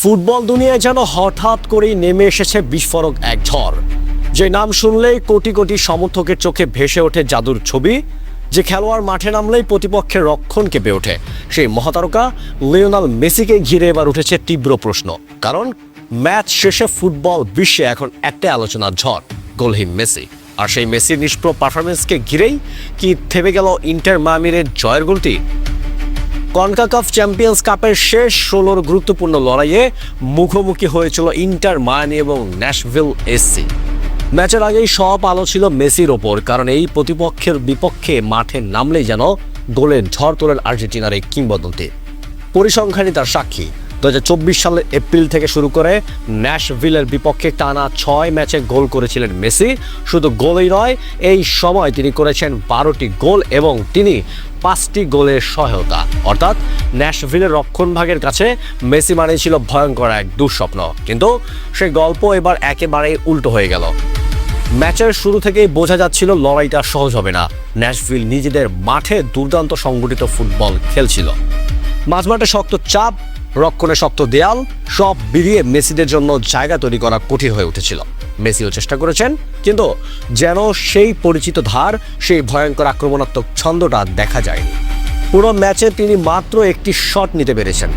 Football দুনিয়ায় যেন হঠাৎ করেই নেমে এসেছে বিস্ফোরক এক ঝড়। যে নাম শুনলেই কোটি কোটি সমর্থকের চোখে ভেসে ওঠে জাদুর ছবি, যে খেলোয়াড় মাঠে নামলেই প্রতিপক্ষের রক্ষণ কেঁপে ওঠে, সেই মহাতারকা লিওনেল মেসিকে ঘিরে এবার উঠেছে তীব্র প্রশ্ন। কারণ ম্যাচ শেষে ফুটবল বিশ্বে এখন একটাই আলোচনার ঝড়, গোলহীন মেসি। আর সেই মেসির নিষ্প্রভ পারফরমেন্সকে ঘিরেই কি থেমে গেল ইন্টার মায়ামির জয়ের গোলটি? কনকাকাফ চ্যাম্পিয়ন্স কাপের শেষ 16 গুরুত্বপূর্ণ লড়াইয়ে মুখোমুখি হয়েছিল ইন্টার মায়ামি এবং ন্যাশভিল এসসি। ম্যাচের আগেই সব আলো ছিল মেসির ওপর, কারণ এই প্রতিপক্ষের বিপক্ষে মাঠে নামলেই যেন গোলের ঝড় তোলেন আর্জেন্টিনার এই কিংবদন্তি। পরিসংখ্যানই তার সাক্ষী। 2024 সালের এপ্রিল থেকে শুরু করে ন্যাশভিলের বিপক্ষে টানা 6 ম্যাচে গোল করেছিলেন মেসি। শুধু গোলই নয়, এই সময় তিনি করেছেন 12টি গোল এবং তিনি 5টি গোলের সহায়তা। অর্থাৎ ন্যাশভিলের রক্ষণভাগের কাছে মেসি মানেই ছিল ভয়ঙ্কর এক দুঃস্বপ্ন। কিন্তু সেই গল্প এবার একেবারেই উল্টো হয়ে গেল। ম্যাচের শুরু থেকেই বোঝা যাচ্ছিল লড়াইটা সহজ হবে না। ন্যাশভিল নিজেদের মাঠে দুর্দান্ত সংগঠিত ফুটবল খেলছিল। মাঝমাঠে শক্ত চাপ, রক্ষণে শক্ত দেয়াল, সব মিলিয়ে মেসিদের জন্য জায়গা তৈরি করা কঠিন হয়ে উঠেছিল। মেসিও চেষ্টা করেছেন, কিন্তু যেন সেই পরিচিত ধার, সেই ভয়ঙ্কর আক্রমণাত্মক ছন্দটা দেখা যায়নি। পুরো ম্যাচে তিনি মাত্র একটি শট নিতে পেরেছেন।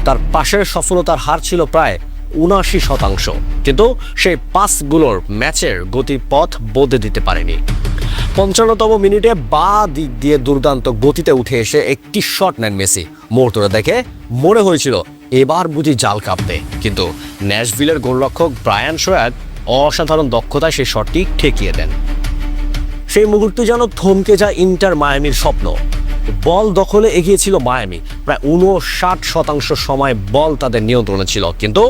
তার পাশের সফলতার হার ছিল প্রায় 79%, কিন্তু সেই পাসগুলোর ম্যাচের গতিপথ বদলে দিতে পারেনি। 55তম মিনিটে বাঁ দিক দিয়ে দুর্দান্ত গতিতে উঠে এসে একটি শট নেন মেসি। মুহূর্তটা দেখে মনে হয়েছিল এবার বুঝি জাল কাঁপবে, কিন্তু ন্যাশভিলের গোলরক্ষক ব্রায়ান শোয়াগ অসাধারণ দক্ষতায় সেই শটটি ঠেকিয়ে দেন। সেই মুহূর্তে যেন থমকে যায় ইন্টার মায়ামির স্বপ্ন। বল দখলে এগিয়েছিল মায়ামি, প্রায় 59% সময় বল তাদের নিয়ন্ত্রণে ছিল, কিন্তু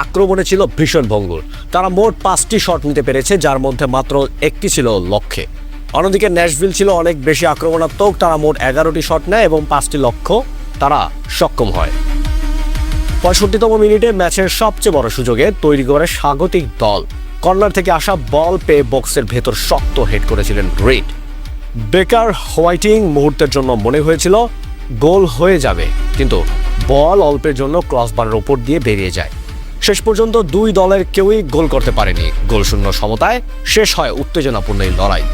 আক্রমণে ছিল ভীষণ ভঙ্গুর। তারা মোট 5টি শট নিতে পেরেছে, যার মধ্যে মাত্র একটি ছিল লক্ষ্যে। অন্যদিকে ন্যাশভিল ছিল অনেক বেশি আক্রমণাত্মক। তারা মোট 11টি শট নেয় এবং 5টি লক্ষ্য তারা সক্ষম হয়। 65তম মিনিটে ম্যাচের সবচেয়ে বড় সুযোগে তৈরি করে স্বাগতিক দল কর্নার থেকে আসা বল পেয়ে বক্সের ভেতর শক্ত হেড করেছিলেন রিড। বেকার হোয়াইটিং মুহূর্তের জন্য মনে হয়েছিল গোল হয়ে যাবে, কিন্তু বল অল্পের জন্য ক্রসবারের ওপর দিয়ে বেরিয়ে যায়। শেষ পর্যন্ত দুই দলের কেউই গোল করতে পারেনি। গোলশূন্য সমতায় শেষ হয় উত্তেজনাপূর্ণ এই লড়াই।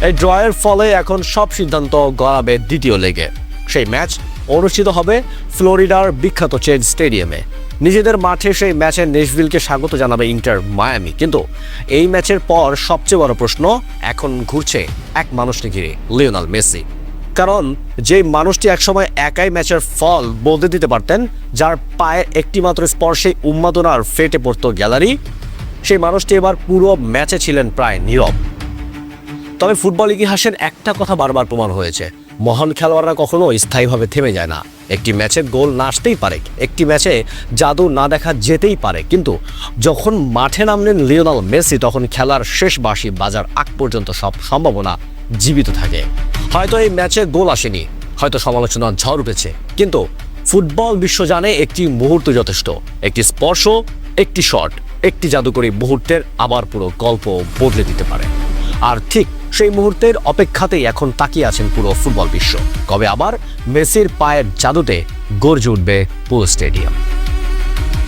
এই ড্রয়ের ফলে এখন সব সিদ্ধান্ত গড়াবে দ্বিতীয় লেগে। সেই ম্যাচ অনুষ্ঠিত হবে ফ্লোরিডার বিখ্যাত চেজ স্টেডিয়ামে। নিজেদের মাঠে সেই ম্যাচে ন্যাশভিলকে স্বাগত জানাবে ইন্টার মায়ামি। কিন্তু এই ম্যাচের পর সবচেয়ে বড় প্রশ্ন এখন ঘুরছে এক মানুষকে ঘিরে, লিওনেল মেসি। কারণ যে মানুষটি একসময় একাই ম্যাচের ফল বদলে দিতে পারতেন, যার পায়ে একটি মাত্র স্পর্শে উন্মাদনার ফেটে পড়তো গ্যালারি, সেই মানুষটি এবার পুরো ম্যাচে ছিলেন প্রায় নীরব। তবে ফুটবল ইতিহাসের একটা কথা বারবার প্রমাণ হয়েছে, মহান খেলোয়াড়রা কখনো স্থায়ীভাবে থেমে যায় না। একটি ম্যাচে গোল না আসতেই পারে, একটি ম্যাচে জাদু না দেখা যেতেই পারে, কিন্তু যখন মাঠে নামলেন লিওনেল মেসি, তখন খেলার শেষ বাঁশি বাজার আগ পর্যন্ত সব সম্ভাবনা জীবিত থাকে। হয়তো এই ম্যাচে গোল আসেনি, হয়তো সমালোচনার ঝড় উঠেছে, কিন্তু ফুটবল বিশ্ব জানে একটি মুহূর্ত যথেষ্ট। একটি স্পর্শ, একটি শট, একটি জাদুকরী মুহূর্তের আবার পুরো গল্প বদলে দিতে পারে। আর ঠিক সেই মুহূর্তের অপেক্ষাতেই এখন তাকিয়ে আছেন পুরো ফুটবল বিশ্ব। কবে আবার মেসির পায়ের জাদুতে গর্জে উঠবে পুরো স্টেডিয়াম।